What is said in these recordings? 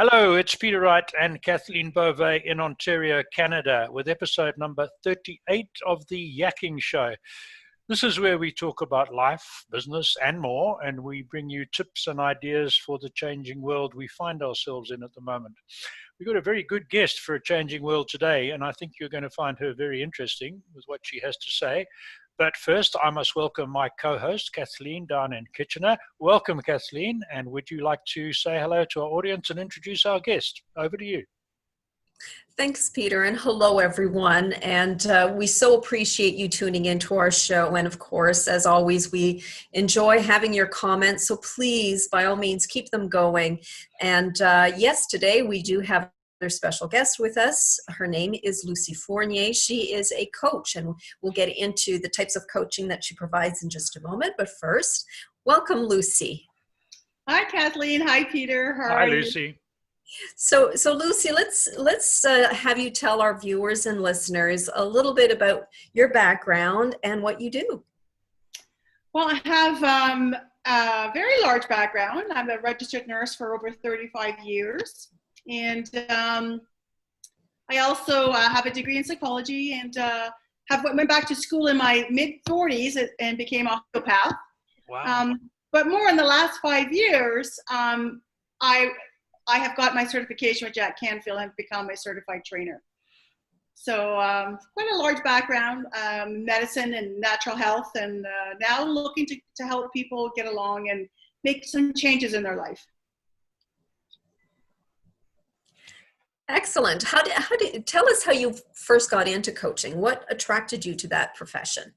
Hello, it's Peter Wright and Kathleen Beauvais in Ontario, Canada, with episode number 38 of the Yakking Show. This is where we talk about life, business, and more, and we bring you tips and ideas for the changing world we find ourselves in at the moment. We've got a very good guest for a changing world today, and I think you're going to find her very interesting with what she has to say. But first, I must welcome my co-host, Kathleen, down in Kitchener. Welcome, Kathleen, and would you like to say hello to our audience and introduce our guest? Over to you. Thanks, Peter, and hello, everyone. And we so appreciate you tuning into our show. And of course, as always, we enjoy having your comments. So please, by all means, keep them going. And yes, today we do have another special guest with us. Her name is Lucie Fournier. She is a coach, and we'll get into the types of coaching that she provides in just a moment. But first, welcome, Lucie. Hi, Kathleen. Hi, Peter. How Hi, are you? Lucie. So Lucie, let's have you tell our viewers and listeners a little bit about your background and what you do. Well, I have a very large background. I'm a registered nurse for over 35 years. And I also have a degree in psychology and went back to school in my mid-40s and became an osteopath. Wow. But more in the last 5 years, I have got my certification with Jack Canfield and become a certified trainer. So quite a large background, medicine and natural health, and now looking to help people get along and make some changes in their life. Excellent. Tell us how you first got into coaching. What attracted you to that profession?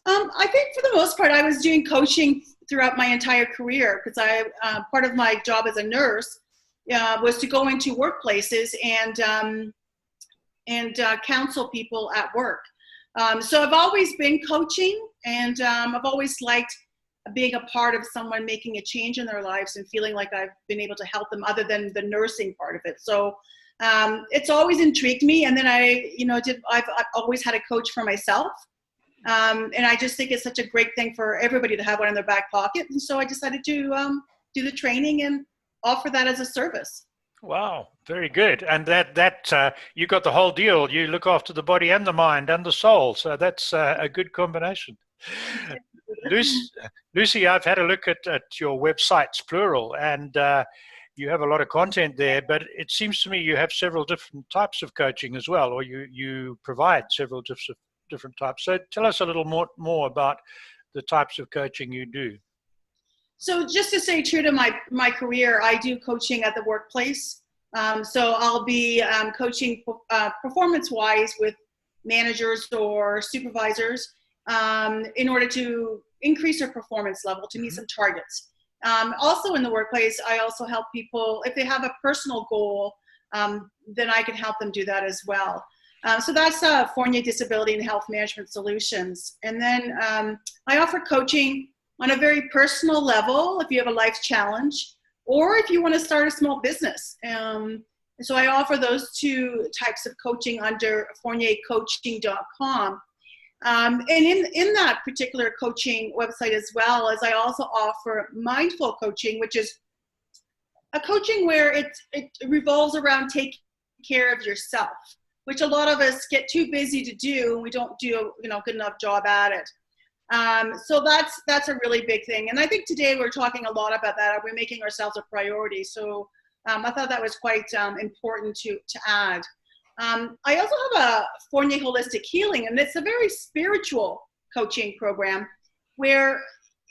I think for the most part, I was doing coaching throughout my entire career because part of my job as a nurse was to go into workplaces and counsel people at work. So I've always been coaching, and I've always liked being a part of someone making a change in their lives and feeling like I've been able to help them other than the nursing part of it. So it's always intrigued me. And then I've always had a coach for myself. And I just think it's such a great thing for everybody to have one in their back pocket. And so I decided to do the training and offer that as a service. Wow, very good. And that you got the whole deal. You look after the body and the mind and the soul. So that's a good combination. Lucie, I've had a look at your websites, plural, and you have a lot of content there, but it seems to me you have several different types of coaching as well, or you provide several different types. So tell us a little more about the types of coaching you do. So just to stay true to my career, I do coaching at the workplace. So I'll be coaching performance-wise with managers or supervisors in order to increase their performance level, to meet some targets. Also in the workplace, I also help people, if they have a personal goal, then I can help them do that as well. So that's Fournier Disability and Health Management Solutions. And then I offer coaching on a very personal level, if you have a life challenge, or if you want to start a small business. So I offer those two types of coaching under fourniercoaching.com. And in that particular coaching website as well, as I also offer mindful coaching, which is a coaching where it revolves around taking care of yourself, which a lot of us get too busy to do, and we don't do a good enough job at it. So that's a really big thing. And I think today we're talking a lot about that. We're making ourselves a priority. So I thought that was quite important to add. I also have a Fournier Holistic Healing, and it's a very spiritual coaching program where,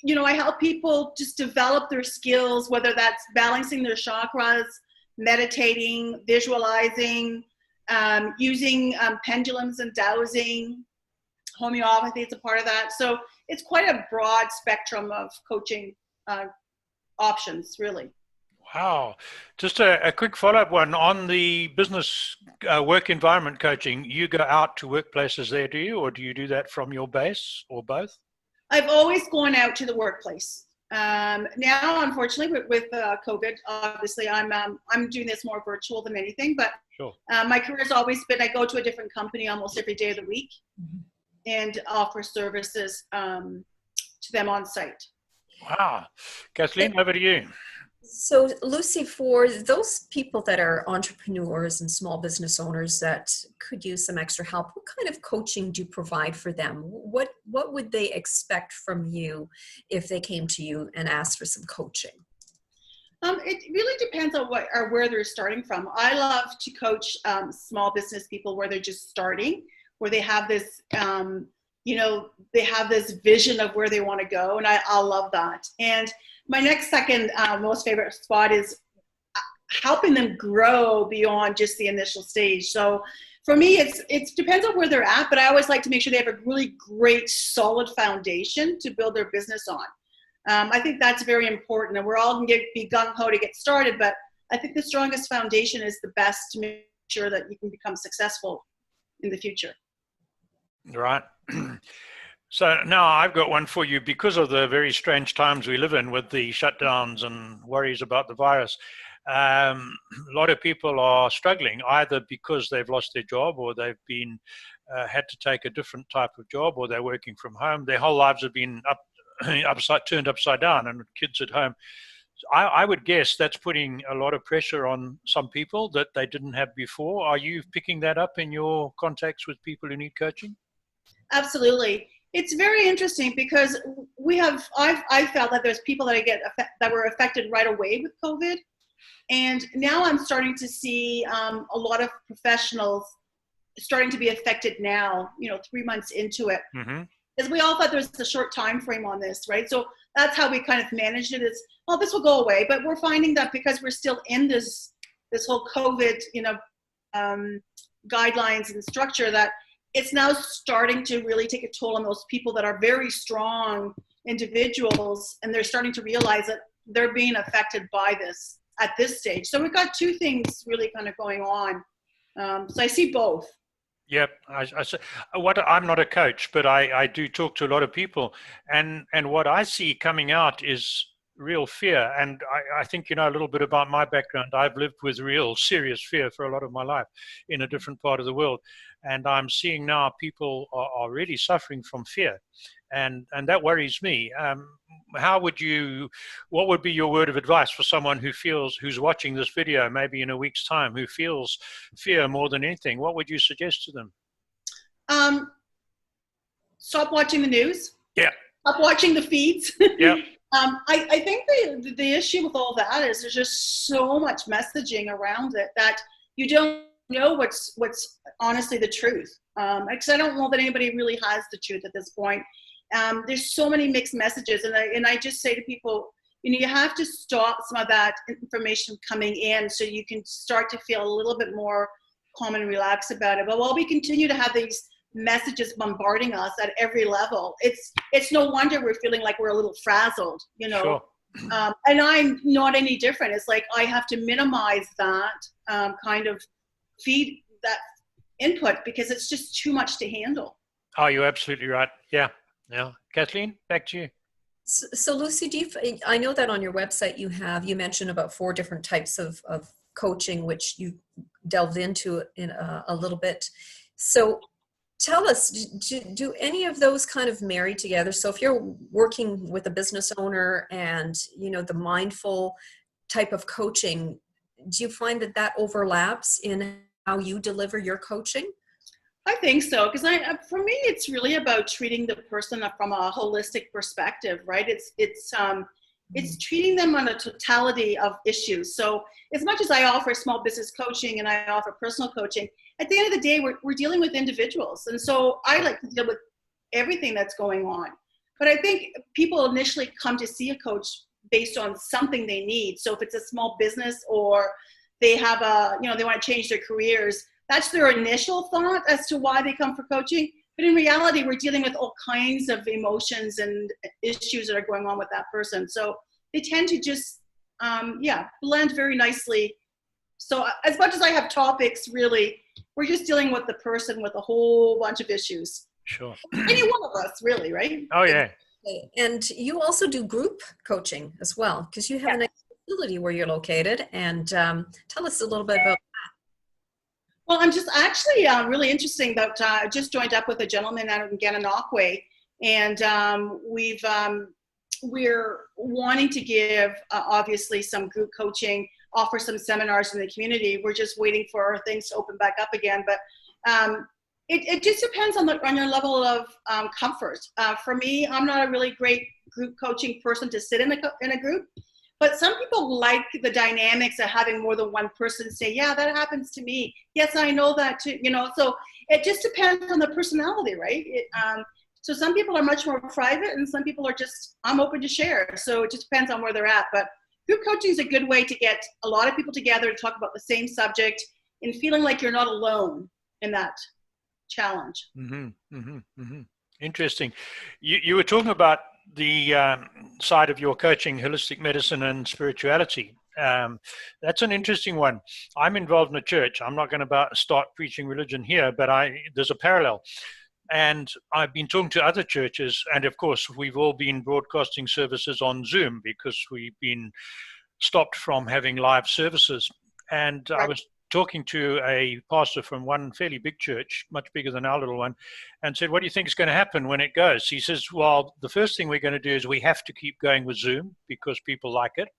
I help people just develop their skills, whether that's balancing their chakras, meditating, visualizing, using pendulums and dowsing. Homeopathy is a part of that. So it's quite a broad spectrum of coaching options, really. Wow. Just a quick follow-up one on the business work environment coaching. You go out to workplaces there, do you? Or do you do that from your base, or both? I've always gone out to the workplace. Now, unfortunately, with COVID, obviously, I'm doing this more virtual than anything. But sure. My career has always been, I go to a different company almost every day of the week. Mm-hmm. And offer services to them on site. Wow. Kathleen, over to you. So, Lucie, for those people that are entrepreneurs and small business owners that could use some extra help, what kind of coaching do you provide for them? What would they expect from you if they came to you and asked for some coaching? It really depends on what or where they're starting from. I love to coach small business people where they're just starting, where they have this, they have this vision of where they want to go, and I love that. And my next second most favorite spot is helping them grow beyond just the initial stage. So for me, it depends on where they're at, but I always like to make sure they have a really great, solid foundation to build their business on. I think that's very important, and we're all going to be gung-ho to get started, but I think the strongest foundation is the best to make sure that you can become successful in the future. Right. So now I've got one for you. Because of the very strange times we live in with the shutdowns and worries about the virus, a lot of people are struggling either because they've lost their job, or they've been had to take a different type of job, or they're working from home. Their whole lives have been turned upside down, and kids at home. I would guess that's putting a lot of pressure on some people that they didn't have before. Are you picking that up in your contacts with people who need coaching? Absolutely. It's very interesting because I've felt that there's people that were affected right away with COVID. And now I'm starting to see a lot of professionals starting to be affected now, 3 months into it. Mm-hmm. Because we all thought there was a short time frame on this, right? So that's how we kind of managed it. Is, well, this will go away. But we're finding that because we're still in this whole COVID, guidelines and structure, that it's now starting to really take a toll on those people that are very strong individuals, and they're starting to realize that they're being affected by this at this stage. So we've got two things really kind of going on. So I see both. Yep. I'm not a coach, but I do talk to a lot of people, and what I see coming out is real fear. And I think, a little bit about my background. I've lived with real serious fear for a lot of my life in a different part of the world. And I'm seeing now people are really suffering from fear. And that worries me. What would be your word of advice for someone who's watching this video, maybe in a week's time, who feels fear more than anything? What would you suggest to them? Stop watching the news. Yeah. Stop watching the feeds. Yeah. I think the issue with all that is there's just so much messaging around it that you don't know what's honestly the truth. Because I don't know that anybody really has the truth at this point. There's so many mixed messages, and I just say to people, you have to stop some of that information coming in so you can start to feel a little bit more calm and relaxed about it. But while we continue to have these messages bombarding us at every level, it's no wonder we're feeling like we're a little frazzled, Sure. And I'm not any different. It's like I have to minimize that kind of feed that input because it's just too much to handle. Oh, you're absolutely right. Yeah. Kathleen, back to you. So Lucie, I know that on your website you mentioned about 4 different types of coaching, which you delved into in a little bit. So tell us, do any of those kind of marry together? So if you're working with a business owner and, the mindful type of coaching, do you find that overlaps in how you deliver your coaching? I think so, because for me, it's really about treating the person from a holistic perspective, right? It's treating them on a totality of issues. So as much as I offer small business coaching and I offer personal coaching, at the end of the day, we're dealing with individuals. And so I like to deal with everything that's going on. But I think people initially come to see a coach based on something they need. So if it's a small business or they have they want to change their careers, that's their initial thought as to why they come for coaching. But in reality, we're dealing with all kinds of emotions and issues that are going on with that person. So they tend to just, blend very nicely. So as much as I have topics, really, we're just dealing with the person with a whole bunch of issues. Sure. Any one of us, really, right? Oh, yeah. And you also do group coaching as well, because you have a nice facility where you're located. And tell us a little bit about that. Well, I'm just actually really interesting about, just joined up with a gentleman out in Gananoque, and we've we're wanting to give, obviously, some group coaching, offer some seminars in the community. We're just waiting for things to open back up again. But it just depends on your level of comfort. For me, I'm not a really great group coaching person to sit in a group. But some people like the dynamics of having more than one person say, yeah, that happens to me. Yes, I know that too. So it just depends on the personality, right? So some people are much more private and some people are just, I'm open to share. So it just depends on where they're at. But group coaching is a good way to get a lot of people together to talk about the same subject and feeling like you're not alone in that challenge. Interesting. You were talking about the side of your coaching, holistic medicine and spirituality. That's an interesting one. I'm involved in a church. I'm not going to start preaching religion here, but there's a parallel. And I've been talking to other churches, and of course, we've all been broadcasting services on Zoom because we've been stopped from having live services. And I was talking to a pastor from one fairly big church, much bigger than our little one, and said, what do you think is going to happen when it goes? He says, well, the first thing we're going to do is we have to keep going with Zoom because people like it.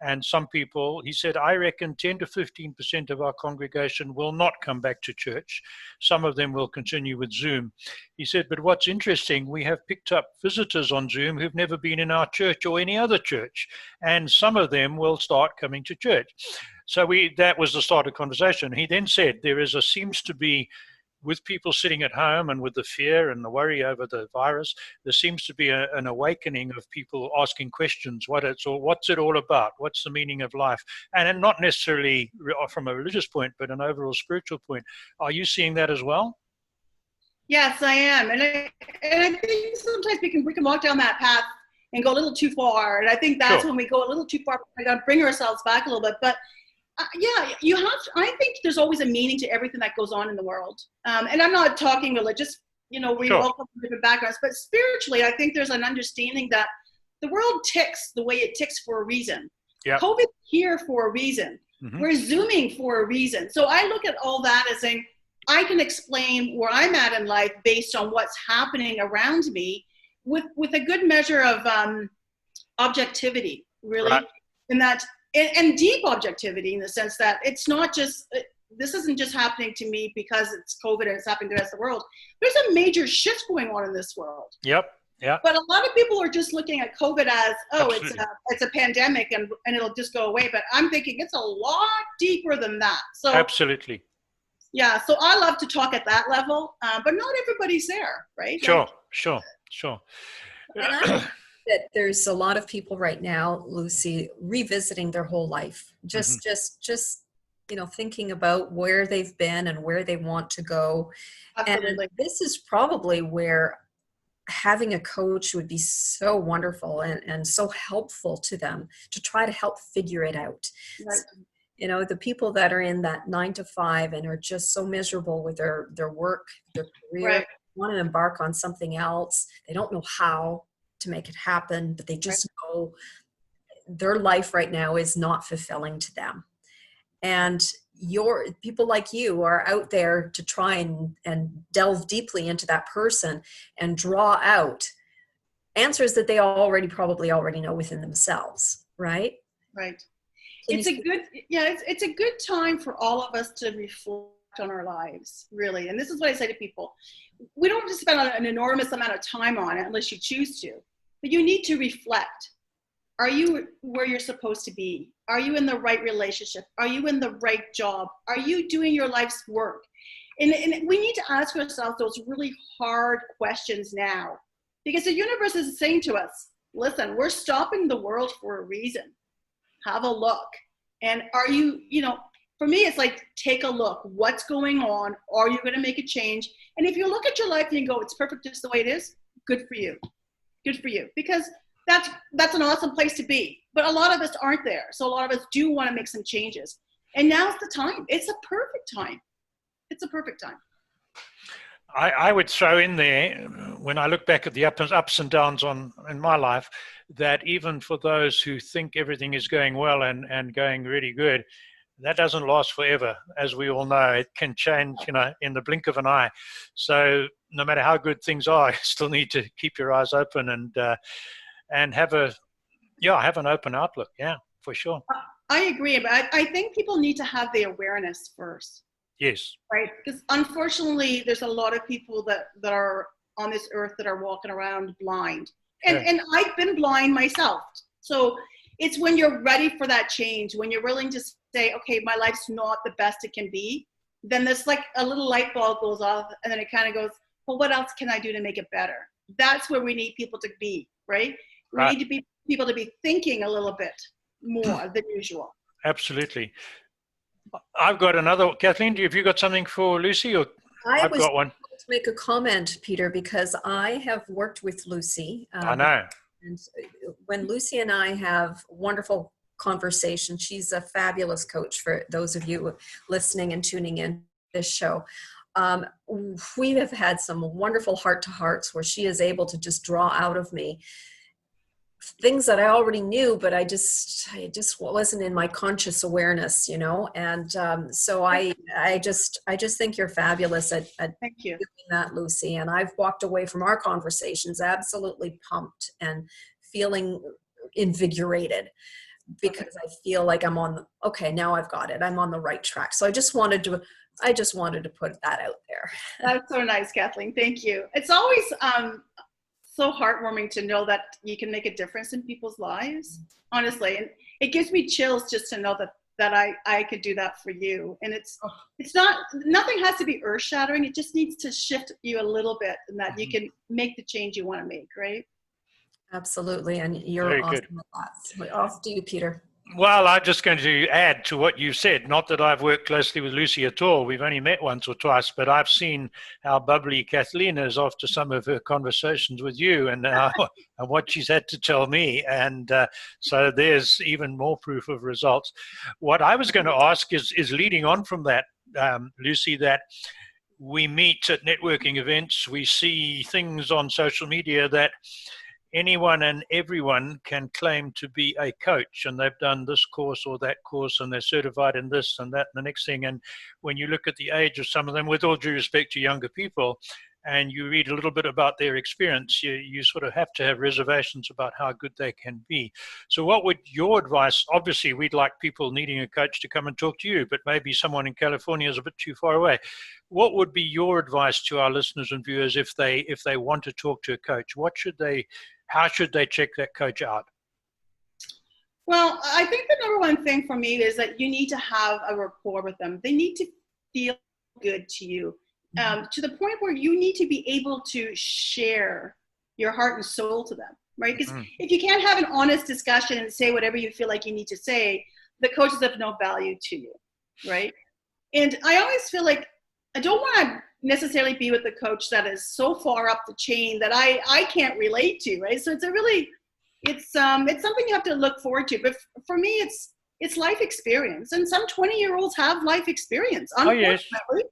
And some people, he said, I reckon 10 to 15% of our congregation will not come back to church. Some of them will continue with Zoom. He said, but what's interesting, we have picked up visitors on Zoom who've never been in our church or any other church. And some of them will start coming to church. So that was the start of the conversation. He then said, seems to be, with people sitting at home and with the fear and the worry over the virus, there seems to be an awakening of people asking questions. What's it all about? What's the meaning of life? And not necessarily from a religious point, but an overall spiritual point. Are you seeing that as well? Yes, I am. And I think sometimes we can walk down that path and go a little too far. And I think that's when we go a little too far, we got to bring ourselves back a little bit. But I think there's always a meaning to everything that goes on in the world. And I'm not talking religious, we all come from different backgrounds, but spiritually, I think there's an understanding that the world ticks the way it ticks for a reason. Yep. COVID's here for a reason. Mm-hmm. We're Zooming for a reason. So I look at all that as saying, I can explain where I'm at in life based on what's happening around me with a good measure of objectivity, really. Right. In that, and deep objectivity in the sense that it's not just, this isn't just happening to me because it's COVID and it's happening to the rest of the world. There's a major shift going on in this world. Yep. Yeah. But a lot of people are just looking at COVID as, it's a pandemic and it'll just go away. But I'm thinking it's a lot deeper than that. So absolutely. Yeah. So I love to talk at that level, but not everybody's there, right? Sure. And I think that there's a lot of people right now, Lucie, revisiting their whole life, just thinking about where they've been and where they want to go. Absolutely. And this is probably where having a coach would be so wonderful and so helpful to them to try to help figure it out. Right. So, the people that are in that 9 to 5 and are just so miserable with their work, their career, right, want to embark on something else. They don't know how to make it happen, but they just know their life right now is not fulfilling to them. And people like you are out there to try and delve deeply into that person and draw out answers that they probably already know within themselves, right? Right. It's a good time for all of us to reflect on our lives, really. And this is what I say to people. We don't have to spend an enormous amount of time on it unless you choose to, but you need to reflect. Are you where you're supposed to be? Are you in the right relationship? Are you in the right job? Are you doing your life's work? And we need to ask ourselves those really hard questions now, because the universe is saying to us, listen, we're stopping the world for a reason. Have a look. And are you, for me, it's like, take a look. What's going on? Are you going to make a change? And if you look at your life and you go, it's perfect just the way it is, good for you. Good for you. Because that's an awesome place to be. But a lot of us aren't there. So a lot of us do want to make some changes. And now's the time. It's a perfect time. It's a perfect time. I would throw in there, when I look back at the ups and downs in my life, that even for those who think everything is going well and going really good, that doesn't last forever. As we all know, it can change, in the blink of an eye. So no matter how good things are, you still need to keep your eyes open and and have an open outlook. Yeah, for sure. I agree, but I think people need to have the awareness first. Yes. Right? Because unfortunately, there's a lot of people that are on this earth that are walking around blind. And I've been blind myself. So it's when you're ready for that change, when you're willing to say, okay, my life's not the best it can be, then there's like a little light bulb goes off, and then it kind of goes, well, what else can I do to make it better? That's where we need people to be, right? We need to be people to be thinking a little bit more than usual. Absolutely. I've got another. Kathleen, have you got something for Lucie? Or I've got one. To make a comment, Peter, because I have worked with Lucie. I know. And when Lucie and I have wonderful conversations, she's a fabulous coach for those of you listening and tuning in this show. We have had some wonderful heart-to-hearts where she is able to just draw out of me things that I already knew, but I just wasn't in my conscious awareness, And so I just think you're fabulous at Thank you. doing that, Lucie. And I've walked away from our conversations absolutely pumped and feeling invigorated, because I feel like I'm now I've got it. I'm on the right track. So I just wanted to put that out there. That's so nice, Kathleen. Thank you. It's always so heartwarming to know that you can make a difference in people's lives, honestly. And it gives me chills just to know that I could do that for you. And it's not, nothing has to be earth shattering. It just needs to shift you a little bit, and that you can make the change you want to make, right? Absolutely. And you're Very awesome good. at that. Off to you, Peter. Well, I'm just going to add to what you said. Not that I've worked closely with Lucie at all. We've only met once or twice, but I've seen how bubbly Kathleen is after some of her conversations with you, and what she's had to tell me. And so there's even more proof of results. What I was going to ask is leading on from that, Lucie, that we meet at networking events, we see things on social media that anyone and everyone can claim to be a coach, and they've done this course or that course, and they're certified in this and that and the next thing. And when you look at the age of some of them, with all due respect to younger people, and you read a little bit about their experience, you sort of have to have reservations about how good they can be. So what would your advice, obviously we'd like people needing a coach to come and talk to you, but maybe someone in California is a bit too far away. What would be your advice to our listeners and viewers if they want to talk to a coach? How should they check that coach out? Well, I think the number one thing for me is that you need to have a rapport with them. They need to feel good to you, to the point where you need to be able to share your heart and soul to them, right? Because if you can't have an honest discussion and say whatever you feel like you need to say, the coaches have no value to you, right? And I always feel like I don't want to necessarily be with the coach that is so far up the chain that I can't relate to, right? So it's something you have to look forward to. But for me, it's life experience, and some 20-year-olds have life experience, unfortunately. Oh, yes.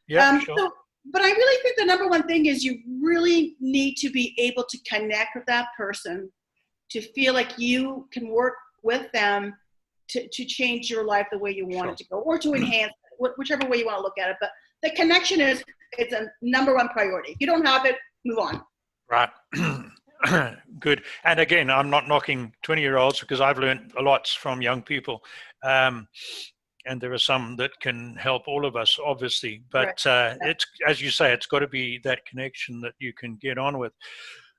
Yeah, sure. But I really think the number one thing is you really need to be able to connect with that person, to feel like you can work with them to change your life the way you want it to go, or to enhance it, whichever way you want to look at it. But the connection it's a number one priority. If you don't have it, move on. Right. Good. And again, I'm not knocking 20-year-olds, because I've learned a lot from young people. And there are some that can help all of us, obviously. But it's, as you say, it's got to be that connection that you can get on with.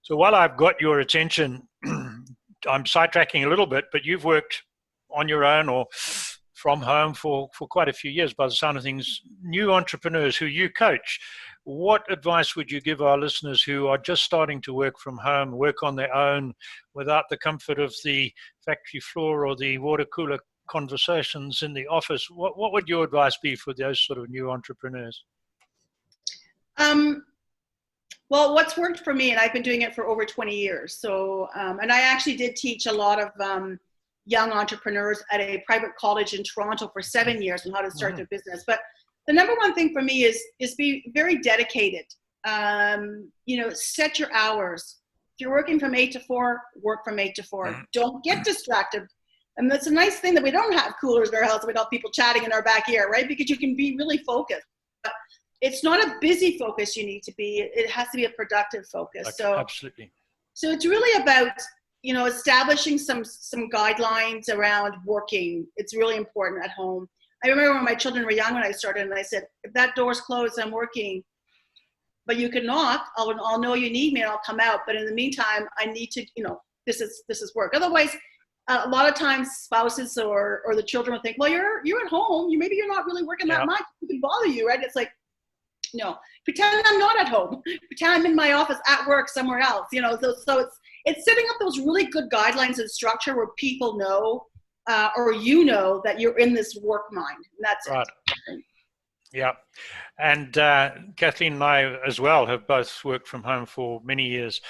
So while I've got your attention, I'm sidetracking a little bit, but you've worked on your own or from home for quite a few years, by the sound of things. New entrepreneurs who you coach, what advice would you give our listeners who are just starting to work from home, work on their own without the comfort of the factory floor or the water cooler conversations in the office? What would your advice be for those sort of new entrepreneurs? Well, what's worked for me, and I've been doing it for over 20 years. So, and I actually did teach a lot of young entrepreneurs at a private college in Toronto for 7 years on how to start their business. But the number one thing for me is be very dedicated. Set your hours. If you're working from 8 to 4, work from 8 to 4. Don't get distracted. And that's a nice thing that we don't have coolers in our house. We don't have people chatting in our backyard, right? Because you can be really focused. But it's not a busy focus you need to be. It has to be a productive focus. Absolutely. So it's really about, establishing some guidelines around working. It's really important at home. I remember when my children were young when I started, and I said, if that door's closed, I'm working. But you can knock. I'll know you need me, and I'll come out. But in the meantime, I need to, this is work. Otherwise, a lot of times spouses or the children will think, well, you're at home. Maybe you're not really working that much. Who can bother you, right? It's like, no. Pretend I'm not at home. Pretend I'm in my office at work somewhere else. So it's setting up those really good guidelines and structure where people know, or that you're in this work mind. And that's right. it. Yeah. And Kathleen and I as well have both worked from home for many years.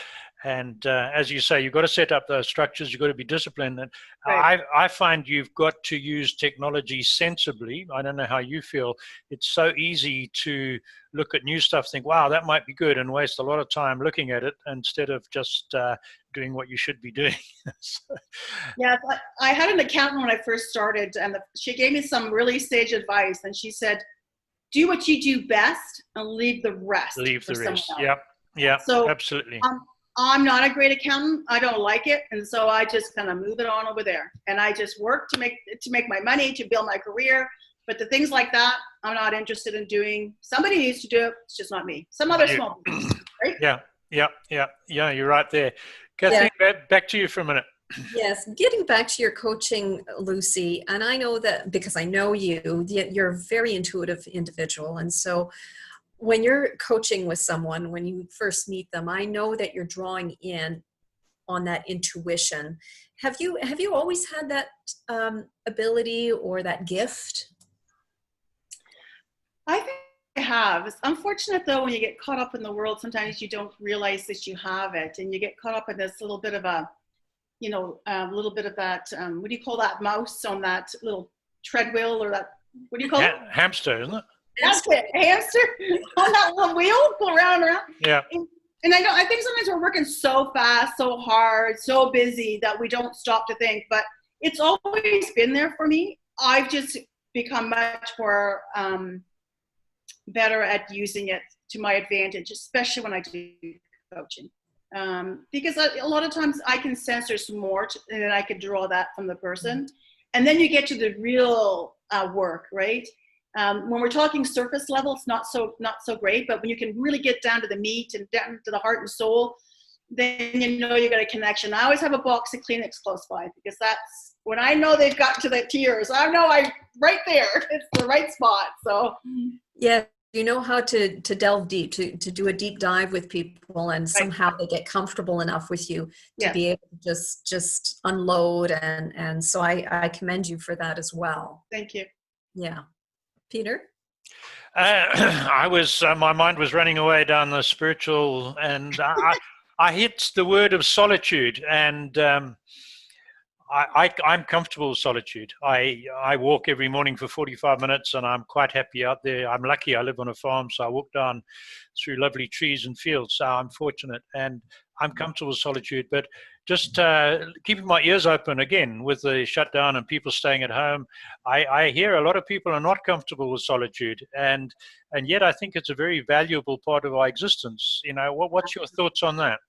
And as you say, you've got to set up those structures. You've got to be disciplined. And Right. I find you've got to use technology sensibly. I don't know how you feel. It's so easy to look at new stuff, think, wow, that might be good, and waste a lot of time looking at it instead of just doing what you should be doing. So, yeah, I had an accountant when I first started, and she gave me some really sage advice. And she said, do what you do best and leave the rest. Leave the rest. Else. Yep. Yeah, so, absolutely. I'm not a great accountant. I don't like it. And so I just kind of move it on over there. And I just work to make my money, to build my career. But the things like that, I'm not interested in doing. Somebody needs to do it. It's just not me. Some other small business, right? Yeah, you're right there. Kathleen, back to you for a minute. Yes, getting back to your coaching, Lucie, and I know that because I know you're a very intuitive individual. And so when you're coaching with someone, when you first meet them, I know that you're drawing in on that intuition. Have you always had that ability or that gift? I think I have. It's unfortunate though, when you get caught up in the world, sometimes you don't realize that you have it, and you get caught up in this little bit of a, little bit of that, what do you call that mouse on that little treadmill, or that, what do you call it? Hamster, isn't it? That's it, hamster on that little wheel, go around and around. Yeah. And I think sometimes we're working so fast, so hard, so busy that we don't stop to think. But it's always been there for me. I've just become much more better at using it to my advantage, especially when I do coaching. Because a lot of times I can sense there's more, and then I can draw that from the person. And then you get to the real work, right? When we're talking surface level, it's not so great, but when you can really get down to the meat and down to the heart and soul, then you know you got a connection. I always have a box of Kleenex close by, because that's when I know they've gotten to the tears. I know I'm right there. It's the right spot. So yeah, you know how to delve deep, to do a deep dive with people, and somehow they get comfortable enough with you to be able to just unload. And so I commend you for that as well. Thank you. Yeah. Peter? My mind was running away down the spiritual, and I hit the word of solitude, and I'm comfortable with solitude. I walk every morning for 45 minutes, and I'm quite happy out there. I'm lucky I live on a farm, so I walk down through lovely trees and fields, so I'm fortunate, and I'm comfortable with solitude. But just keeping my ears open again with the shutdown and people staying at home, I hear a lot of people are not comfortable with solitude, and yet I think it's a very valuable part of our existence. What's your thoughts on that?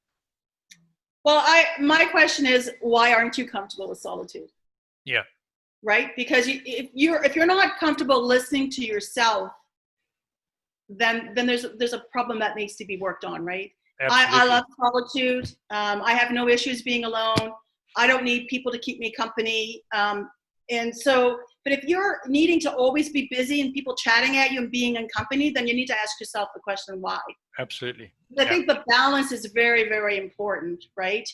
Well, my question is, why aren't you comfortable with solitude? Yeah. Right? Because if you're not comfortable listening to yourself, then there's a problem that needs to be worked on, right? I love solitude. I have no issues being alone. I don't need people to keep me company. And so, but if you're needing to always be busy and people chatting at you and being in company, then you need to ask yourself the question, why? Absolutely. I think the balance is very, very important, right?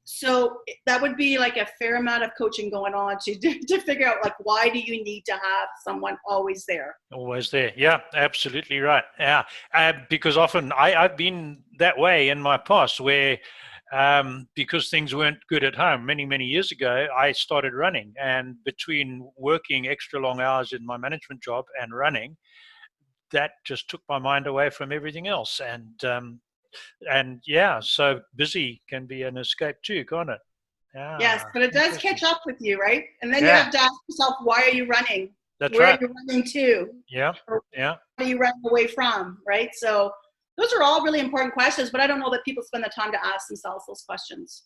So that would be like a fair amount of coaching going on to figure out, like, why do you need to have someone always there? Always there. Yeah, absolutely right. Yeah, because often I've been that way in my past where because things weren't good at home many, many years ago, I started running. And between working extra long hours in my management job and running, that just took my mind away from everything else. And yeah, so busy can be an escape too, can't it? Yeah, yes, but it does catch up with you, right? And then you have to ask yourself, why are you running? That's Where right. are you running to? Yeah, yeah. What are you running away from, right? So those are all really important questions, but I don't know that people spend the time to ask themselves those questions.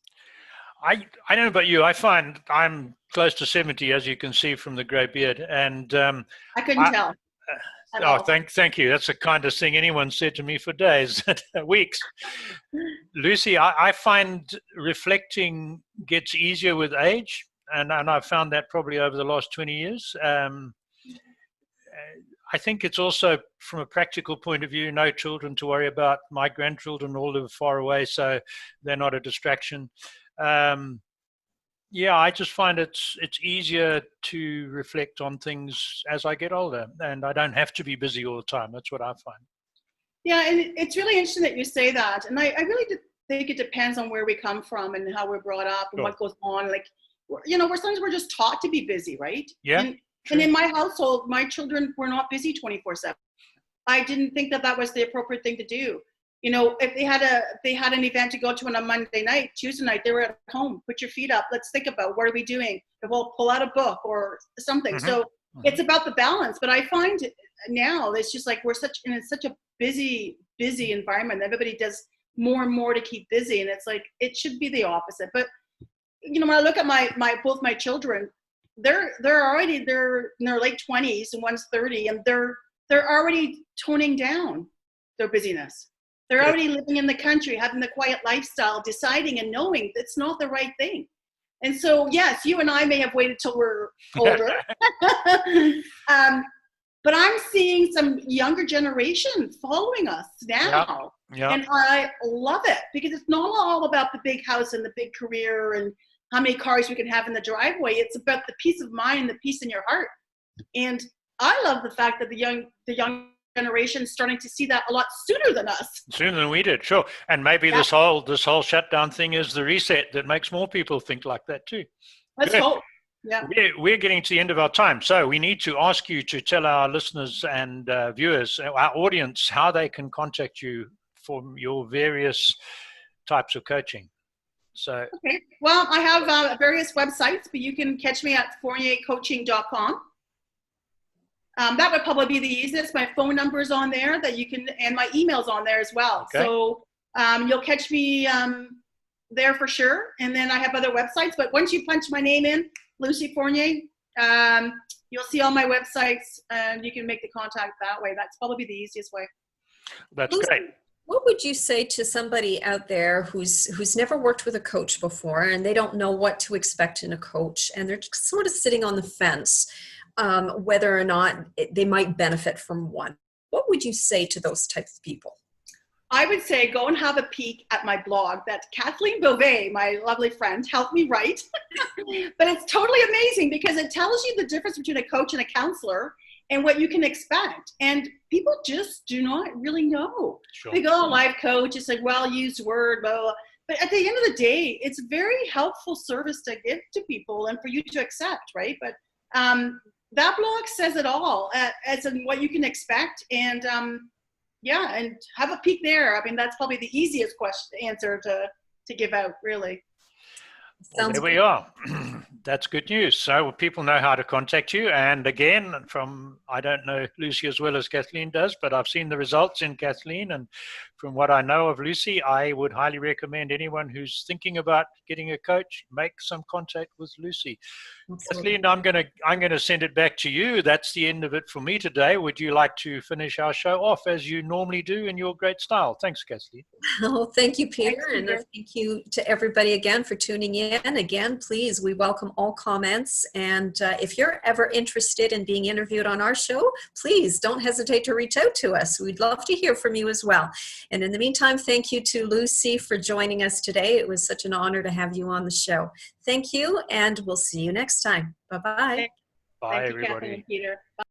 I don't know about you. I find I'm close to 70, as you can see from the grey beard. And I couldn't tell at oh, all. thank you. That's the kindest thing anyone said to me for days, weeks. Lucy, I find reflecting gets easier with age, and I've found that probably over the last 20 years. I think it's also, from a practical point of view, no children to worry about. My grandchildren all live far away, so they're not a distraction. Yeah, I just find it's easier to reflect on things as I get older, and I don't have to be busy all the time. That's what I find. Yeah, and it's really interesting that you say that. And I really think it depends on where we come from and how we're brought up and what goes on. Like, you know, sometimes we're just taught to be busy, right? Yeah. And in my household, my children were not busy 24/7. I didn't think that that was the appropriate thing to do. You know, if they had an event to go to on a Monday night, Tuesday night, they were at home. Put your feet up. Let's think about what are we doing? We'll pull out a book or something. Mm-hmm. So it's about the balance. But I find now it's just like we're in such a busy environment. Everybody does more and more to keep busy, and it's like it should be the opposite. But you know, when I look at both my children, they're already in their late 20s and one's 30, and they're already toning down their busyness. They're already living in the country, having the quiet lifestyle, deciding and knowing it's not the right thing. And so, yes, you and I may have waited till we're older, but I'm seeing some younger generation following us now. Yeah. And I love it because it's not all about the big house and the big career and how many cars we can have in the driveway. It's about the peace of mind, the peace in your heart. And I love the fact that the young generation starting to see that a lot sooner than us. Sooner than we did, sure. And maybe this whole shutdown thing is the reset that makes more people think like that too. Let's hope. Yeah. We're getting to the end of our time, so we need to ask you to tell our listeners and viewers, our audience, how they can contact you for your various types of coaching. So okay. Well, I have various websites, but you can catch me at fourniercoaching.com. That would probably be the easiest. My phone number is on there that you can, and my email's on there as well. Okay. So you'll catch me there for sure. And then I have other websites, but once you punch my name in, Lucie Fournier, you'll see all my websites and you can make the contact that way. That's probably the easiest way. That's great. What would you say to somebody out there who's never worked with a coach before and they don't know what to expect in a coach and they're just sort of sitting on the fence whether or not they might benefit from one? What would you say to those types of people? I would say go and have a peek at my blog that Kathleen Beauvais, my lovely friend, helped me write. But it's totally amazing because it tells you the difference between a coach and a counselor and what you can expect. And people just do not really know. Sure. They go, life coach, it's like well-used word, blah, blah, blah. But at the end of the day, it's a very helpful service to give to people and for you to accept, right? But that blog says it all as in what you can expect. And and have a peek there. I mean, that's probably the easiest answer to give out, really. Well, there we are. That's good news. So people know how to contact you. And again, I don't know Lucy as well as Kathleen does, but I've seen the results in Kathleen. And from what I know of Lucy, I would highly recommend anyone who's thinking about getting a coach, make some contact with Lucy. Absolutely. Kathleen, I'm gonna send it back to you. That's the end of it for me today. Would you like to finish our show off as you normally do in your great style? Thanks, Kathleen. Oh, thank you, Peter. And thank you to everybody again for tuning in. Again, please, we welcome all comments. And if you're ever interested in being interviewed on our show, please don't hesitate to reach out to us. We'd love to hear from you as well. And in the meantime, thank you to Lucy for joining us today. It was such an honor to have you on the show. Thank you, and we'll see you next time. Bye-bye. Bye, Thank you, everybody. Kathleen and Peter. Bye.